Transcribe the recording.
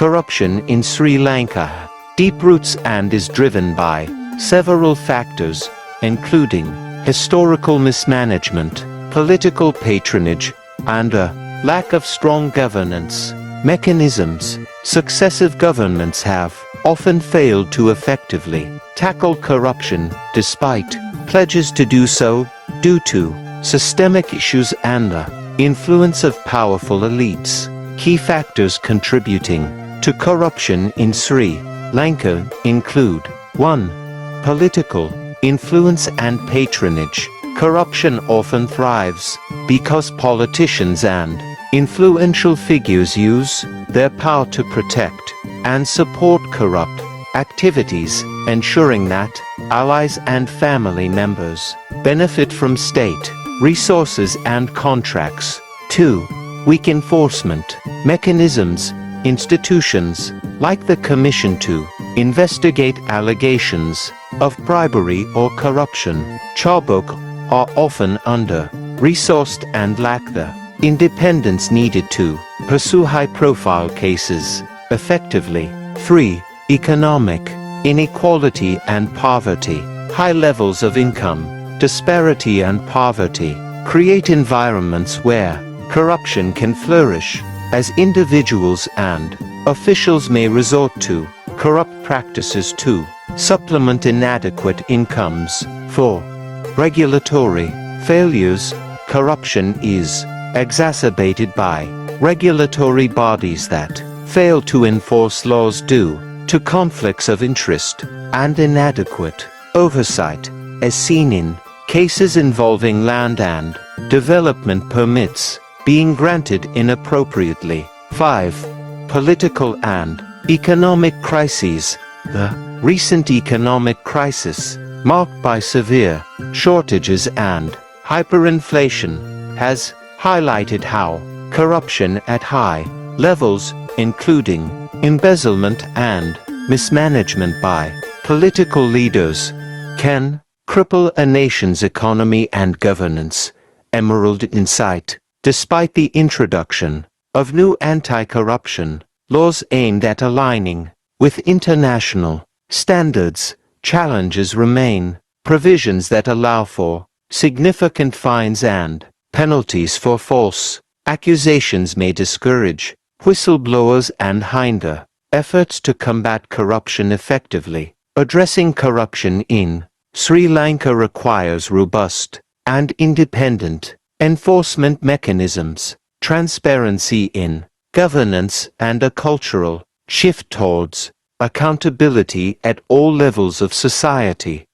Corruption in Sri Lanka deep roots and is driven by several factors, including historical mismanagement, political patronage, and a lack of strong governance mechanisms. Successive governments have often failed to effectively tackle corruption, despite pledges to do so, due to systemic issues and the influence of powerful elites. Key factors contributing to corruption in Sri Lanka include 1. Political influence and patronage. Corruption often thrives because politicians and influential figures use their power to protect and support corrupt activities, ensuring that allies and family members benefit from state resources and contracts. 2. Weak enforcement mechanisms. Institutions, like the Commission to investigate allegations of bribery or corruption, Chabok, are often under-resourced and lack the independence needed to pursue high-profile cases effectively. 3. Economic inequality and poverty. High levels of income disparity and poverty create environments where corruption can flourish, as individuals and officials may resort to corrupt practices to supplement inadequate incomes. 4. Regulatory failures. Corruption is exacerbated by regulatory bodies that fail to enforce laws due to conflicts of interest and inadequate oversight, as seen in cases involving land and development permits being granted inappropriately. 5. Political and economic crises. The recent economic crisis, marked by severe shortages and hyperinflation, has highlighted how corruption at high levels, including embezzlement and mismanagement by political leaders, can cripple a nation's economy and governance. Emerald Insight. Despite the introduction of new anti-corruption laws aimed at aligning with international standards, challenges remain. Provisions that allow for significant fines and penalties for false accusations may discourage whistleblowers and hinder efforts to combat corruption effectively. Addressing corruption in Sri Lanka requires robust and independent enforcement mechanisms, transparency in governance, and a cultural shift towards accountability at all levels of society.